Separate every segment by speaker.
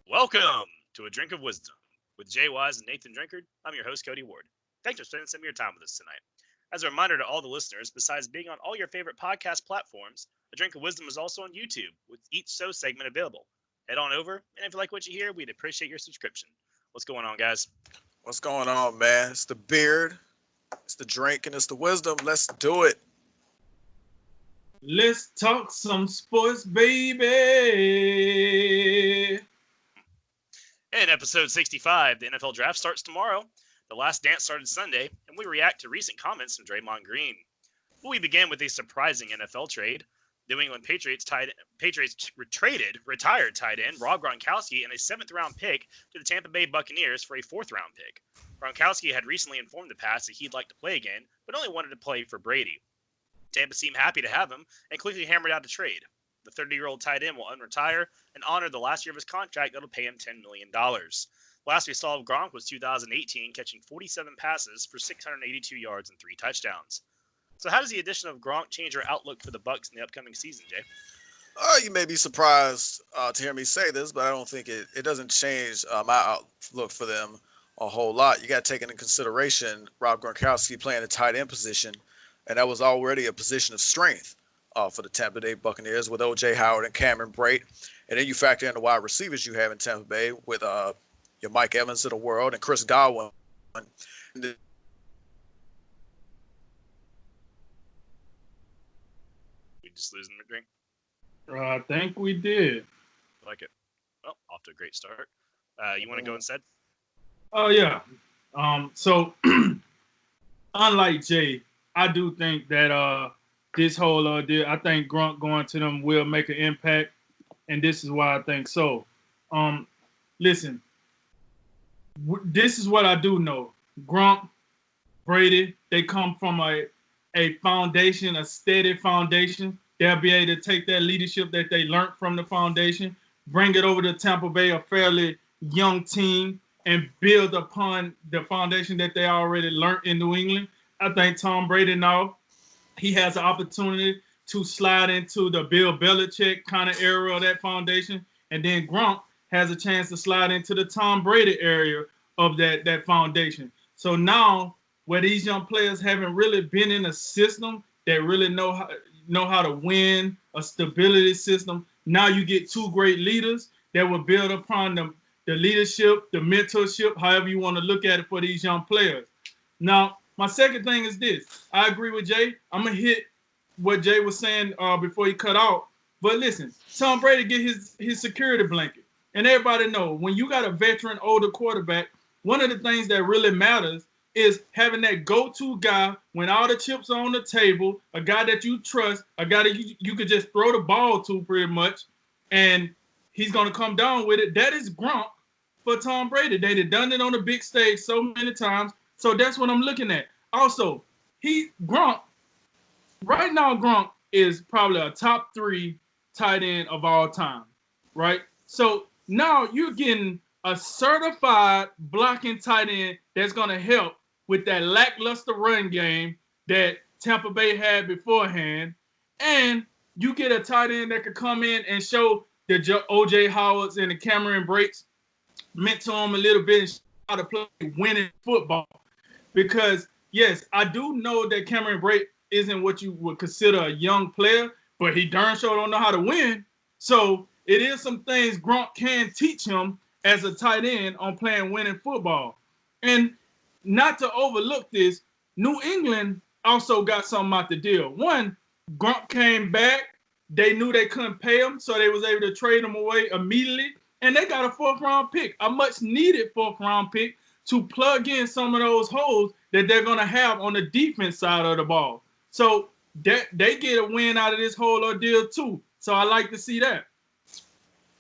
Speaker 1: Welcome to A Drink of Wisdom with Jay Wise and Nathan Drinkard. I'm your host, Cody Ward. Thanks for spending some of your time with us tonight. As a reminder to all the listeners, besides being on all your favorite podcast platforms, A Drink of Wisdom is also on YouTube, with each show segment available. Head on over, and if you like what you hear, we'd appreciate your subscription. What's going on, guys?
Speaker 2: What's going on, man? It's the beard, it's the drink, and it's the wisdom. Let's do it.
Speaker 3: Let's talk some sports, baby.
Speaker 1: In episode 65, the NFL Draft starts tomorrow. The Last Dance started Sunday, and we react to recent comments from Draymond Green. We begin with a surprising NFL trade. New England Patriots retired tight end Rob Gronkowski and a 7th-round pick to the Tampa Bay Buccaneers for a 4th-round pick. Gronkowski had recently informed the Pats that he'd like to play again, but only wanted to play for Brady. Tampa seemed happy to have him and quickly hammered out a trade. The 30-year-old tight end will unretire and honor the last year of his contract that will pay him $10 million. Last we saw of Gronk was 2018, catching 47 passes for 682 yards and 3 touchdowns. So how does the addition of Gronk change your outlook for the Bucs in the upcoming season, Jay?
Speaker 2: You may be surprised to hear me say this, but I don't think it doesn't change my outlook for them a whole lot. You got to take into consideration Rob Gronkowski playing the tight end position, and that was already a position of strength for the Tampa Bay Buccaneers with O.J. Howard and Cameron Brate. And then you factor in the wide receivers you have in Tampa Bay with your Mike Evans of the world and Chris Godwin.
Speaker 1: We just losing the drink?
Speaker 3: I think we did.
Speaker 1: I like it. Well, off to a great start. You want to go instead?
Speaker 3: Oh, yeah. So, unlike Jay, I do think that this whole deal, I think Gronk going to them will make an impact, and this is why I think so. Listen, this is what I do know. Gronk, Brady, they come from a foundation, a steady foundation. They'll be able to take that leadership that they learned from the foundation, bring it over to Tampa Bay, a fairly young team, and build upon the foundation that they already learned in New England. I think Tom Brady now, he has an opportunity to slide into the Bill Belichick kind of era of that foundation. And then Gronk has a chance to slide into the Tom Brady area of that foundation. So now, where these young players haven't really been in a system that really know how to win, a stability system, now you get 2 great leaders that will build upon the leadership, the mentorship, however you want to look at it for these young players. Now, my second thing is this. I agree with Jay. I'm going to hit what Jay was saying before he cut out. But listen, Tom Brady get his security blanket. And everybody know when you got a veteran, older quarterback, one of the things that really matters is having that go-to guy when all the chips are on the table, a guy that you trust, a guy that you could just throw the ball to pretty much, and he's going to come down with it. That is Gronk for Tom Brady. They've done it on the big stage so many times. So that's what I'm looking at. Also, Gronk is probably a top 3 tight end of all time, right? So now you're getting a certified blocking tight end that's going to help with that lackluster run game that Tampa Bay had beforehand. And you get a tight end that could come in and show the O.J. Howards and the Cameron Brates, mentor them a little bit and show how to play winning football. Because, yes, I do know that Cameron Brate isn't what you would consider a young player, but he darn sure don't know how to win. So it is some things Gronk can teach him as a tight end on playing winning football. And not to overlook this, New England also got something out the deal. One, Gronk came back. They knew they couldn't pay him, so they was able to trade him away immediately. And they got a 4th-round pick, a much-needed 4th-round pick to plug in some of those holes that they're going to have on the defense side of the ball. So they get a win out of this whole ordeal too. So I like to see that.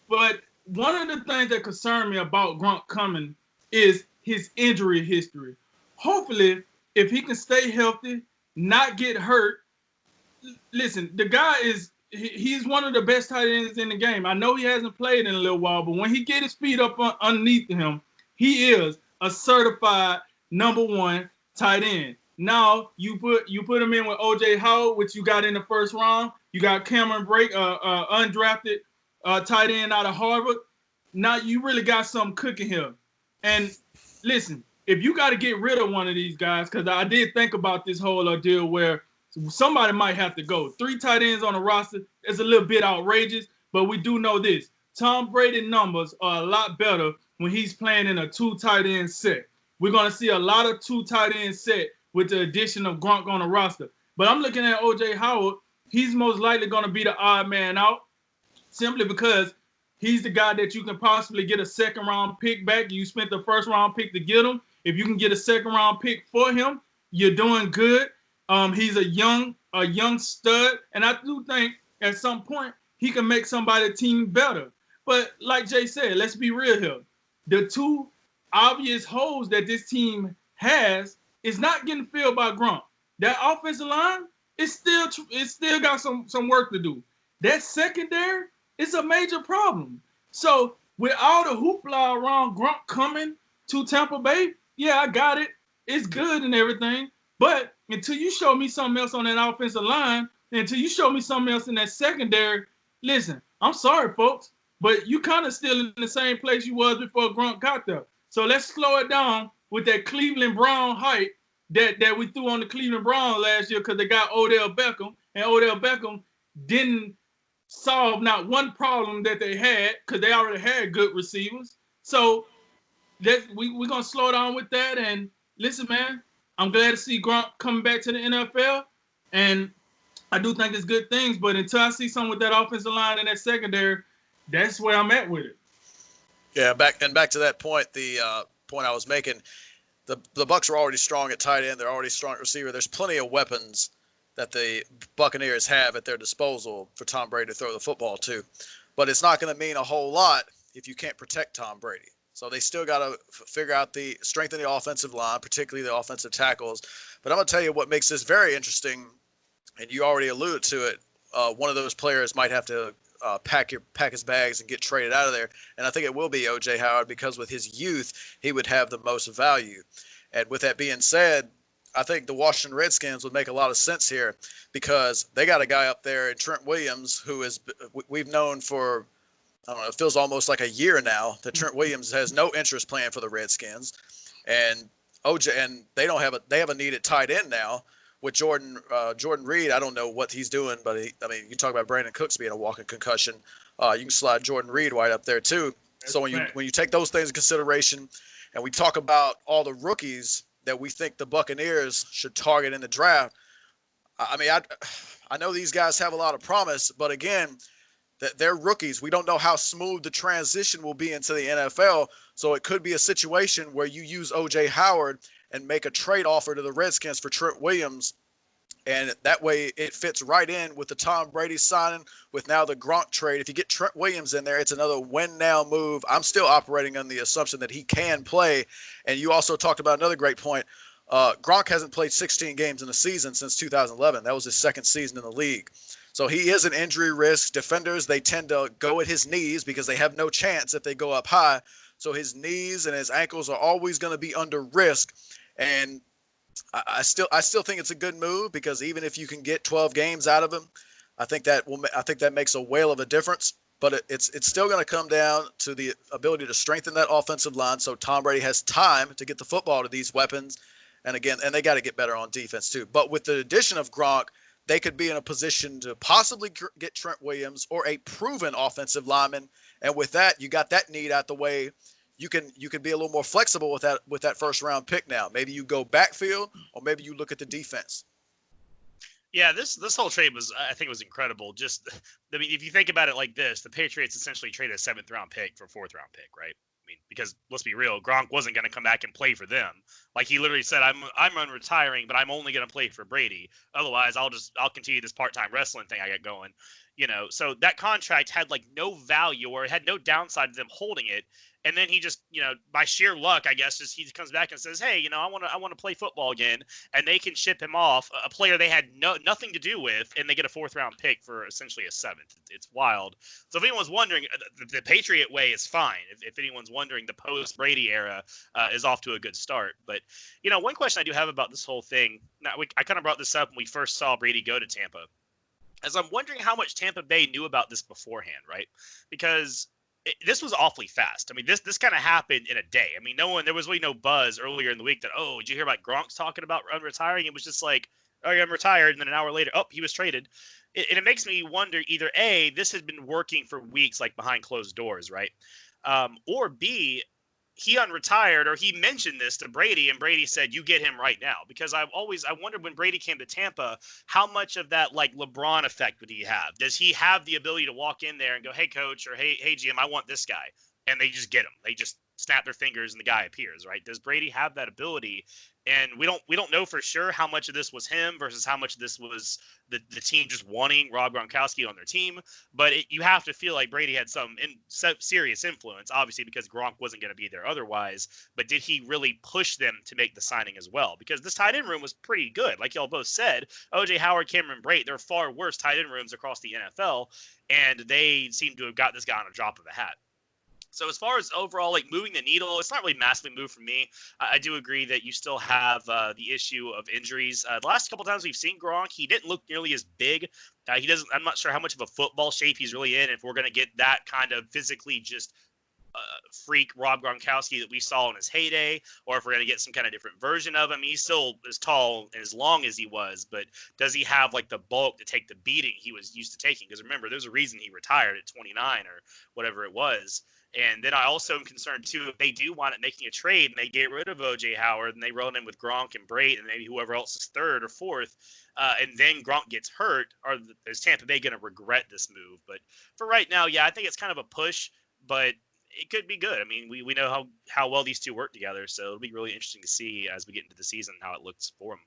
Speaker 3: But one of the things that concern me about Gronk coming is his injury history. Hopefully, if he can stay healthy, not get hurt. Listen, the guy he's one of the best tight ends in the game. I know he hasn't played in a little while, but when he get his feet up underneath him, he is a certified number 1 tight end. Now you put him in with O.J. Howard, which you got in the 1st round. You got Cameron Brate, undrafted tight end out of Harvard. now you really got something cooking here. And listen, if you got to get rid of one of these guys, because I did think about this whole deal where somebody might have to go. 3 tight ends on the roster is a little bit outrageous, but we do know this. Tom Brady numbers are a lot better when he's playing in a 2 tight end set. We're going to see a lot of 2 tight end set with the addition of Gronk on the roster. But I'm looking at O.J. Howard. He's most likely going to be the odd man out simply because he's the guy that you can possibly get a second-round pick back. You spent the first-round pick to get him. If you can get a second-round pick for him, you're doing good. He's a young stud, and I do think at some point he can make somebody's team better. But like Jay said, let's be real here. The 2 obvious holes that this team has is not getting filled by Gronk. That offensive line, it's still got some work to do. That secondary is a major problem. So with all the hoopla around Gronk coming to Tampa Bay, yeah, I got it. It's good and everything. But until you show me something else on that offensive line, until you show me something else in that secondary, listen, I'm sorry, folks, but you kind of still in the same place you was before Gronk got there. So let's slow it down with that Cleveland Brown hype that we threw on the Cleveland Browns last year because they got Odell Beckham, and Odell Beckham didn't solve not one problem that they had because they already had good receivers. So we're going to slow down with that. And listen, man, I'm glad to see Gronk coming back to the NFL. And I do think it's good things. But until I see something with that offensive line and that secondary, that's where I'm at with it.
Speaker 2: Yeah, back to that point, the point I was making, the Bucs are already strong at tight end. They're already strong at receiver. There's plenty of weapons that the Buccaneers have at their disposal for Tom Brady to throw the football to. But it's not going to mean a whole lot if you can't protect Tom Brady. So they still got to figure out strengthen the offensive line, particularly the offensive tackles. But I'm going to tell you what makes this very interesting, and you already alluded to it. One of those players might have to pack his bags and get traded out of there. And I think it will be O.J. Howard because with his youth, he would have the most value. And with that being said, I think the Washington Redskins would make a lot of sense here because they got a guy up there in Trent Williams who we've known for, I don't know, it feels almost like a year now that Trent Williams has no interest playing for the Redskins. And they have a need at tight end now with Jordan Reed. I don't know what he's doing, but you talk about Brandon Cooks being a walking concussion. You can slide Jordan Reed right up there too. So when you take those things in consideration, and we talk about all the rookies that we think the Buccaneers should target in the draft, I know these guys have a lot of promise, but again, that they're rookies. We don't know how smooth the transition will be into the NFL. So it could be a situation where you use O.J. Howard and make a trade offer to the Redskins for Trent Williams. And that way it fits right in with the Tom Brady signing, with now the Gronk trade. If you get Trent Williams in there, it's another win-now move. I'm still operating on the assumption that he can play. And you also talked about another great point. Gronk hasn't played 16 games in a season since 2011. That was his second season in the league. So he is an injury risk. Defenders, they tend to go at his knees because they have no chance if they go up high. So his knees and his ankles are always going to be under risk. And I still think it's a good move because even if you can get 12 games out of him, I think that makes a whale of a difference. But it's still going to come down to the ability to strengthen that offensive line so Tom Brady has time to get the football to these weapons. And again, they got to get better on defense too. But with the addition of Gronk, they could be in a position to possibly get Trent Williams or a proven offensive lineman. And with that, you got that need out the way. You can be a little more flexible with that first round pick now. Maybe you go backfield or maybe you look at the defense.
Speaker 1: Yeah, this whole trade I think was incredible. Just, I mean, if you think about it like this, the Patriots essentially traded a 7th round pick for a 4th round pick, right? I mean, because let's be real, Gronk wasn't going to come back and play for them. Like he literally said, I'm retiring, but I'm only going to play for Brady. Otherwise, I'll continue this part-time wrestling thing I got going. So that contract had like no value or it had no downside to them holding it. And then he just, by sheer luck, I guess, he comes back and says, hey, I want to play football again. And they can ship him off, a player they had nothing to do with, and they get a 4th round pick for essentially a 7th. It's wild. So if anyone's wondering, the Patriot way is fine. If anyone's wondering, the post-Brady era is off to a good start. But, one question I do have about this whole thing, I kind of brought this up when we first saw Brady go to Tampa, as I'm wondering how much Tampa Bay knew about this beforehand, right? Because this was awfully fast. I mean, this kind of happened in a day. I mean, there was really no buzz earlier in the week that, oh, did you hear about Gronk's talking about retiring? It was just like, oh, yeah, I'm retired. And then an hour later, oh, he was traded. And it makes me wonder either A, this had been working for weeks, like behind closed doors, right? Or B, he unretired or he mentioned this to Brady and Brady said, you get him right now. Because I wondered when Brady came to Tampa, how much of that like LeBron effect would he have? Does he have the ability to walk in there and go, hey coach, or hey GM, I want this guy. And they just get him. They just snap their fingers and the guy appears, right? Does Brady have that ability? And we don't know for sure how much of this was him versus how much of this was the team just wanting Rob Gronkowski on their team. But you have to feel like Brady had some serious influence, obviously, because Gronk wasn't going to be there otherwise. But did he really push them to make the signing as well? Because this tight end room was pretty good. Like y'all both said, O.J. Howard, Cameron Brate, there are far worse tight end rooms across the NFL. And they seem to have got this guy on a drop of a hat. So as far as overall, like moving the needle, it's not really massively moved for me. I do agree that you still have the issue of injuries. The last couple times we've seen Gronk, he didn't look nearly as big. He doesn't. I'm not sure how much of a football shape he's really in. If we're going to get that kind of physically just freak Rob Gronkowski that we saw in his heyday, or if we're going to get some kind of different version of him. He's still as tall and as long as he was, but does he have like the bulk to take the beating he was used to taking? Because remember, there's a reason he retired at 29 or whatever it was. And then I also am concerned, too, if they do wind up making a trade and they get rid of O.J. Howard and they roll in with Gronk and Brate and maybe whoever else is third or fourth, and then Gronk gets hurt, is Tampa Bay going to regret this move? But for right now, yeah, I think it's kind of a push, but it could be good. I mean, we know how well these two work together, so it'll be really interesting to see as we get into the season how it looks for them.